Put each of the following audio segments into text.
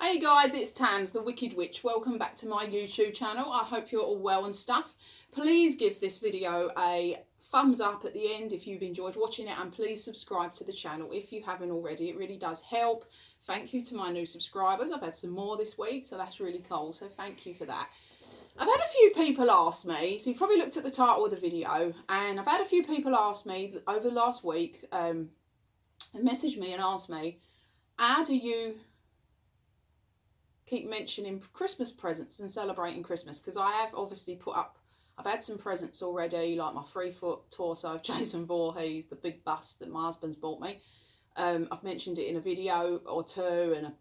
Hey guys, it's Tams, the Wicked Witch. Welcome back to my YouTube channel. I hope you're all well and stuff. Please give this video a thumbs up at the end if you've enjoyed watching it, and please subscribe to the channel if you haven't already. It really does help. Thank you to my new subscribers. I've had some more this week, so that's really cool. So thank you for that. I've had a few people ask me, so you probably looked at the title of the video, and I've had a few people ask me over the last week, message me and ask me, how do you keep mentioning Christmas presents and celebrating Christmas? Because I have obviously I've had some presents already, like my 3-foot torso of Jason Voorhees, the big bust that my husband's bought me. I've mentioned it in a video or two, and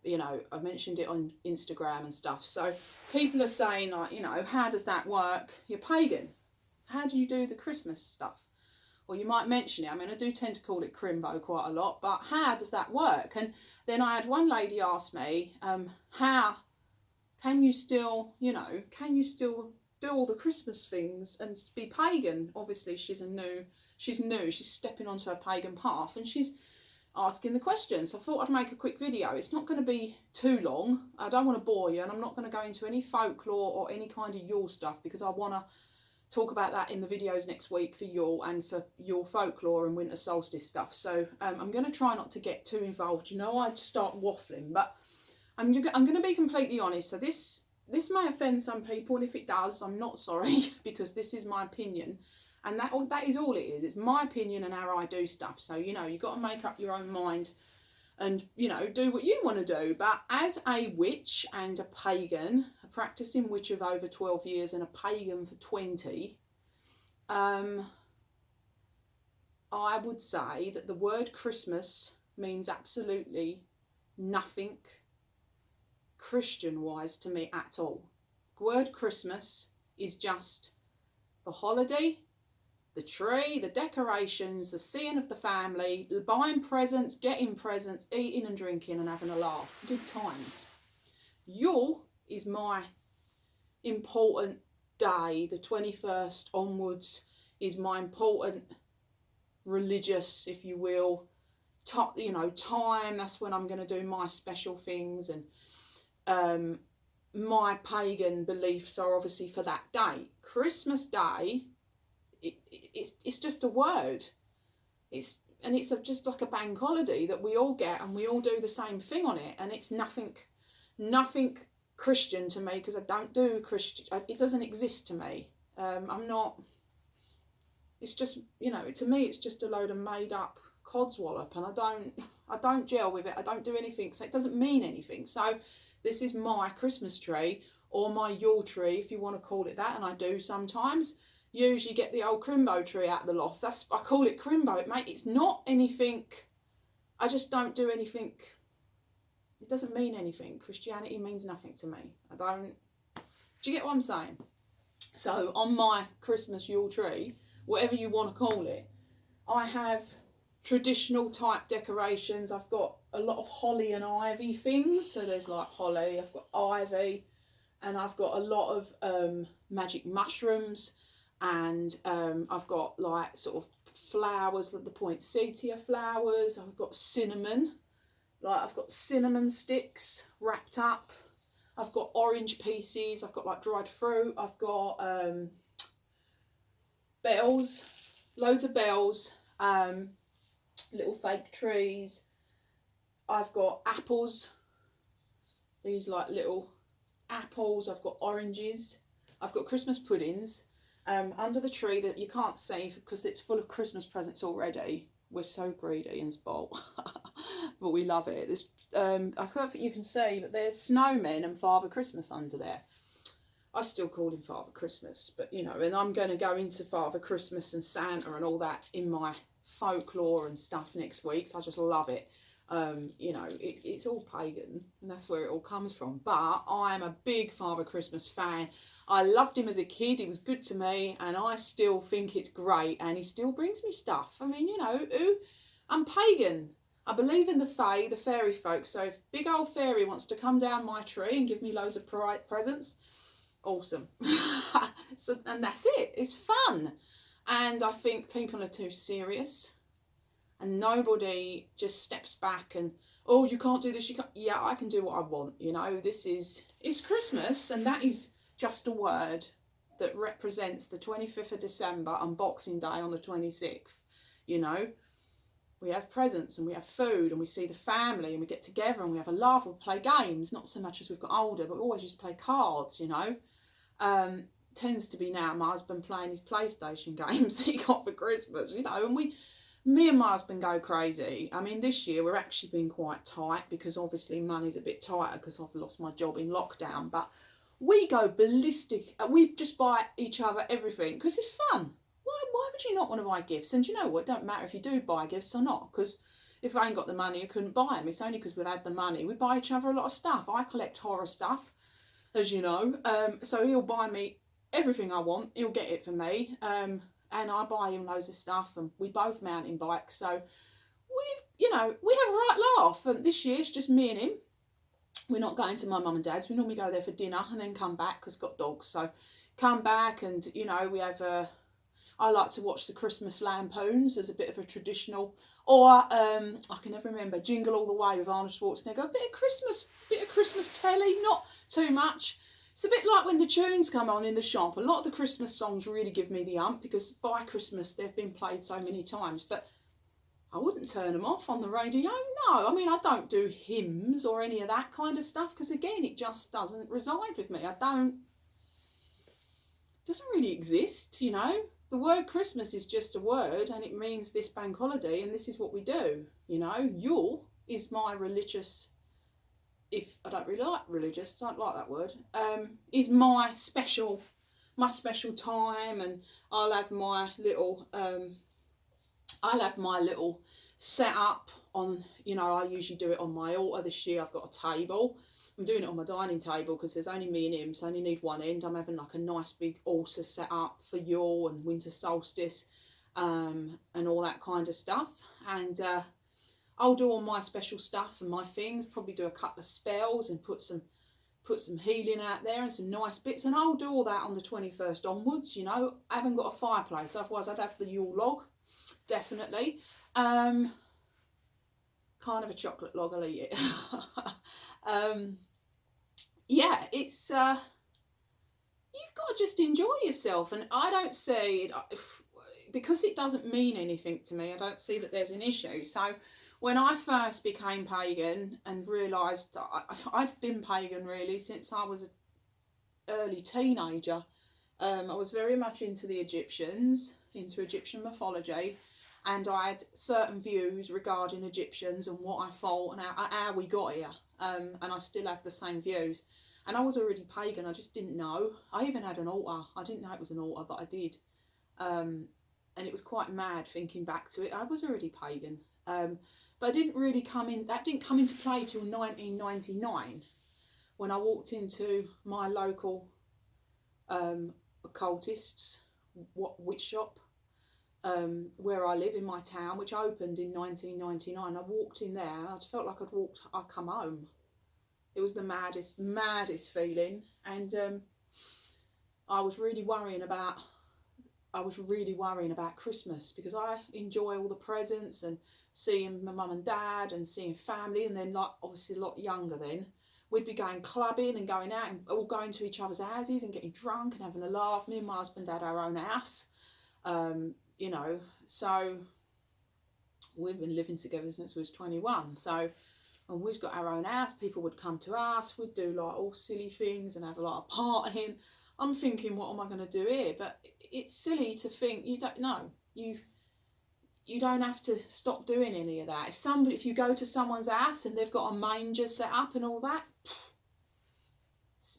I've mentioned it on Instagram and stuff. So people are saying, like, how does that work? You're pagan. How do you do the Christmas stuff? Or you might mention it. I mean, I do tend to call it crimbo quite a lot, but how does that work? And then I had one lady ask me, how can you still, do all the Christmas things and be pagan? Obviously, she's new, she's stepping onto her pagan path, and she's asking the questions. So I thought I'd make a quick video. It's not going to be too long. I don't want to bore you, and I'm not going to go into any folklore or any kind of Yule stuff, because I want to talk about that in the videos next week for Yule and for Yule folklore and winter solstice stuff. So I'm going to try not to get too involved. I'd start waffling, but I'm going to be completely honest. So this may offend some people, and if it does, I'm not sorry, because this is my opinion, and that is all it is. It's my opinion and how I do stuff. So you've got to make up your own mind and do what you want to do. But as a witch and a pagan, a practicing witch of over 12 years and a pagan for 20, I would say that the word Christmas means absolutely nothing Christian wise to me at all. The word Christmas is just the holiday, the tree, the decorations, the seeing of the family, buying presents, getting presents, eating and drinking and having a laugh. Good times. Yule is my important day. The 21st onwards is my important religious, if you will, time. That's when I'm going to do my special things, and my pagan beliefs are obviously for that day. Christmas Day, it's just a word. It's just like a bank holiday that we all get, and we all do the same thing on it, and it's nothing Christian to me, because I don't do Christian. It doesn't exist to me. I'm not. It's just, to me, it's just a load of made up codswallop, and I don't gel with it. I don't do anything, so it doesn't mean anything. So this is my Christmas tree, or my Yule tree, if you want to call it that, and I do sometimes. Usually get the old crimbo tree out of the loft. I call it crimbo, mate. It's not anything. I just don't do anything. It doesn't mean anything. Christianity means nothing to me. Do you get what I'm saying? So on my Christmas Yule tree, whatever you want to call it, I have traditional type decorations. I've got a lot of holly and ivy things. So there's like holly, I've got ivy, and I've got a lot of magic mushrooms. And I've got like sort of flowers, like the poinsettia flowers. I've got cinnamon, I've got cinnamon sticks wrapped up. I've got orange pieces. I've got like dried fruit. I've got bells, loads of bells, little fake trees. I've got apples, these like little apples. I've got oranges. I've got Christmas puddings. Under the tree that you can't see because it's full of Christmas presents already. We're so greedy and spoiled, but we love it. I don't think you can see, but there's snowmen and Father Christmas under there. I still call him Father Christmas, but and I'm going to go into Father Christmas and Santa and all that in my folklore and stuff next week. So I just love it. It's all pagan, and that's where it all comes from. But I'm a big Father Christmas fan. I loved him as a kid. He was good to me, and I still think it's great, and he still brings me stuff. I mean, I'm pagan. I believe in the fae, the fairy folk. So if big old fairy wants to come down my tree and give me loads of presents, awesome. And that's it. It's fun. And I think people are too serious, and nobody just steps back and oh, you can't do this, you can't. Yeah, I can do what I want, you know. It's Christmas, and that is just a word that represents the 25th of December and Boxing Day on the 26th, you know. We have presents and we have food and we see the family and we get together and we have a laugh and we play games, not so much as we've got older, but we always used to play cards, you know. Tends to be now my husband playing his PlayStation games that he got for Christmas, you know, and me and my husband go crazy. I mean, this year we're actually been quite tight because obviously money's a bit tighter because I've lost my job in lockdown, but we go ballistic. We just buy each other everything because it's fun. Why would you not want to buy gifts? And you know what, it don't matter if you do buy gifts or not, because if I ain't got the money, I couldn't buy them. It's only because we've had the money. We buy each other a lot of stuff. I collect horror stuff, as you know, so he'll buy me everything I want. He'll get it for me, and I buy him loads of stuff, and we both mountain bike, so we have a right laugh. And this year it's just me and him. We're not going to my mum and dad's. We normally go there for dinner and then come back because got dogs, so come back. And you know, we have I like to watch the Christmas lampoons as a bit of a traditional, or I can never remember, Jingle All the Way with Arnold Schwarzenegger. A bit of Christmas telly, not too much. It's a bit like when the tunes come on in the shop. A lot of the Christmas songs really give me the ump because by Christmas they've been played so many times. But I wouldn't turn them off on the radio. No, I mean, I don't do hymns or any of that kind of stuff because again, it just doesn't reside with me. It doesn't really exist, you know. The word Christmas is just a word and it means this bank holiday and this is what we do, you know. Yule is my religious, if I don't really like religious, I don't like that word, is my special time, and I'll have my little set up on, you know, I usually do it on my altar. This year I've got a table. I'm doing it on my dining table because there's only me and him, so I only need one end. I'm having like a nice big altar set up for Yule and winter solstice, and all that kind of stuff. And I'll do all my special stuff and my things, probably do a couple of spells and put some healing out there and some nice bits. And I'll do all that on the 21st onwards, you know. I haven't got a fireplace, otherwise I'd have the Yule log, definitely. Can't have a chocolate log, I'll eat it. Yeah, it's you've got to just enjoy yourself, and I don't see it, because it doesn't mean anything to me, I don't see that there's an issue. So when I first became pagan and realised I'd been pagan really since I was an early teenager, I was very much into the Egyptians, into Egyptian mythology, and I had certain views regarding Egyptians and what I thought and how we got here, and I still have the same views. And I was already pagan, I just didn't know. I even had an altar. I didn't know it was an altar, but I did. And it was quite mad thinking back to it. I was already pagan. But it didn't really come into play till 1999, when I walked into my local occultists witch shop, where I live in my town, which opened in 1999. I walked in there and I felt like I'd come home. It was the maddest feeling, and I was really worrying about Christmas because I enjoy all the presents and seeing my mum and dad and seeing family, and then like obviously a lot younger then, we'd be going clubbing and going out and all going to each other's houses and getting drunk and having a laugh. Me and my husband had our own house, you know, so we've been living together since we was 21, so, and we've got our own house. People would come to us, we'd do like all silly things and have a lot of partying. I'm thinking, what am I going to do here? But it's silly to think, you don't know, you don't have to stop doing any of that. If you go to someone's house and they've got a manger set up and all that,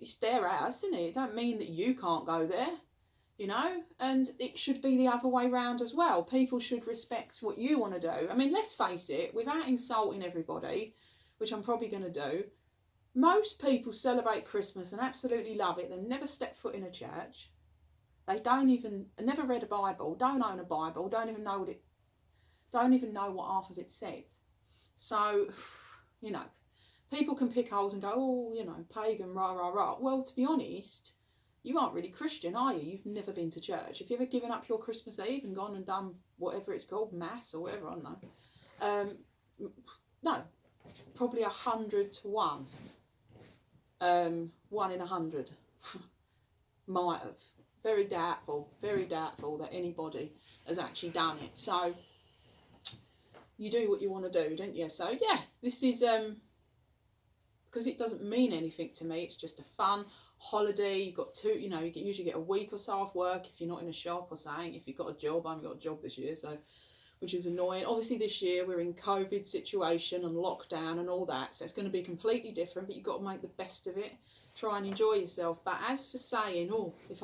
it's their house, isn't it? It don't mean that you can't go there, you know. And it should be the other way round as well. People should respect what you want to do. I mean, let's face it, without insulting everybody, which I'm probably going to do, most people celebrate Christmas and absolutely love it. They've never stepped foot in a church. They never read a Bible, don't own a Bible, don't even know what half of it says. So, you know, people can pick holes and go, oh, you know, pagan, rah, rah, rah. Well, to be honest, you aren't really Christian, are you? You've never been to church. Have you ever given up your Christmas Eve and gone and done whatever it's called, mass or whatever, I don't know. No. probably 100 to 1. 1 in 100 might have. Very doubtful that anybody has actually done it. So you do what you want to do, don't you? So yeah, this is because it doesn't mean anything to me. It's just a fun holiday. You've got two, you know, you usually get a week or so off work if you're not in a shop or something. If you've got a job, I haven't got a job this year, so, which is annoying. Obviously this year we're in COVID situation and lockdown and all that, so it's going to be completely different, but you've got to make the best of it. Try and enjoy yourself. But as for saying, oh, if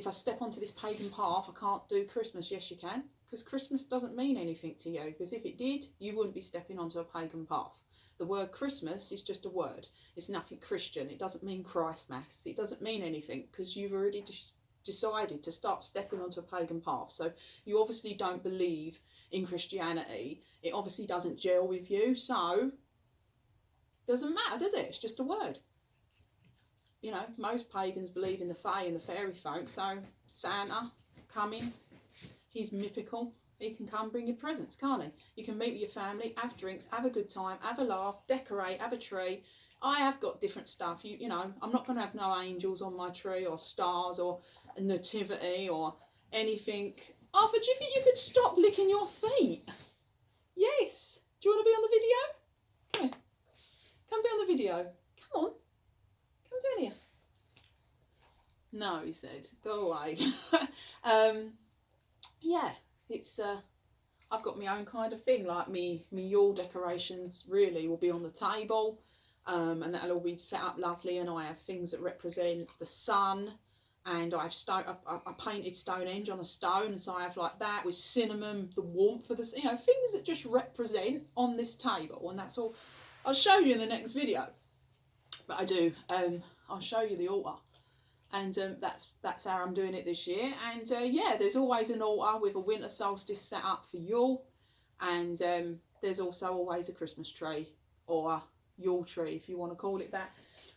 I step onto this pagan path, I can't do Christmas. Yes, you can, because Christmas doesn't mean anything to you, because if it did, you wouldn't be stepping onto a pagan path. The word Christmas is just a word. It's nothing Christian. It doesn't mean Christmas. It doesn't mean anything, because you've already decided to start stepping onto a pagan path. So you obviously don't believe in Christianity. It obviously doesn't gel with you. So it doesn't matter, does it? It's just a word. You know, most pagans believe in the fae and the fairy folk. So Santa coming, he's mythical. He can come bring you presents, can't he? You can meet with your family, have drinks, have a good time, have a laugh, decorate, have a tree. I have got different stuff. You know, I'm not going to have no angels on my tree or stars or a nativity or anything. Arthur, do you think you could stop licking your feet? Yes. Do you want to be on the video? Come here. Come be on the video. Come on. Come down here. No, he said. Go away. Yeah. It's I've got my own kind of thing, like me Yule decorations really will be on the table, and that'll all be set up lovely, and I have things that represent the sun, and I painted Stonehenge on a stone, so I have like that with cinnamon, the warmth of the, you know, things that just represent on this table, and that's all. I'll show you in the next video, but I do, I'll show you the altar. And that's how I'm doing it this year. And yeah, there's always an altar with a winter solstice set up for Yule, and there's also always a Christmas tree, or a Yule tree if you want to call it that,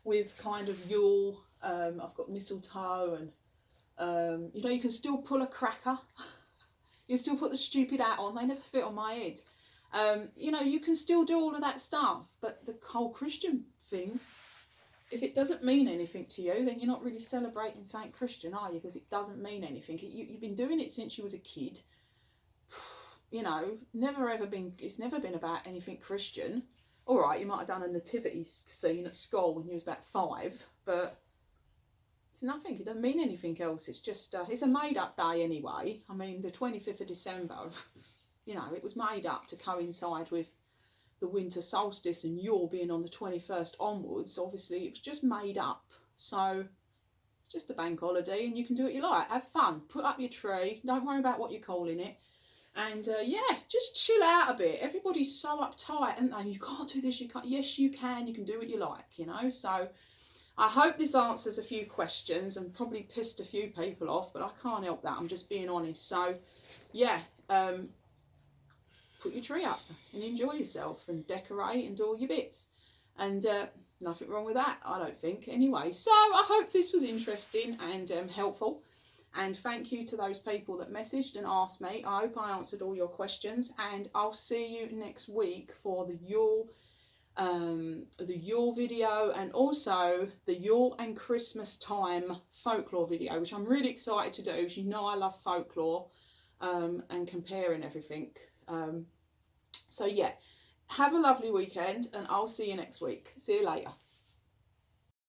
with kind of Yule. I've got mistletoe, and you know, you can still pull a cracker. You can still put the stupid hat on. They never fit on my head. You know, you can still do all of that stuff, but the whole Christian thing, if it doesn't mean anything to you, then you're not really celebrating Saint Christian, are you? Because it doesn't mean anything. You've been doing it since you was a kid. You know, it's never been about anything Christian. All right, you might have done a nativity scene at school when you was about 5, but it's nothing. It doesn't mean anything else. It's just, it's a made-up day anyway. I mean, the 25th of December, you know, it was made up to coincide with the winter solstice and Yule being on the 21st onwards. Obviously it was just made up, so it's just a bank holiday and you can do what you like. Have fun, put up your tree, don't worry about what you're calling it, and yeah, just chill out a bit. Everybody's so uptight and you can't do this, you can't. Yes you can do what you like, you know. So I hope this answers a few questions and probably pissed a few people off, but I can't help that, I'm just being honest. So yeah, put your tree up and enjoy yourself and decorate and do all your bits, and nothing wrong with that, I don't think. Anyway, so I hope this was interesting and helpful, and thank you to those people that messaged and asked me. I hope I answered all your questions, and I'll see you next week for the Yule video, and also the Yule and Christmas time folklore video, which I'm really excited to do, because you know I love folklore and comparing everything. So yeah, have a lovely weekend, and I'll see you next week. See you later.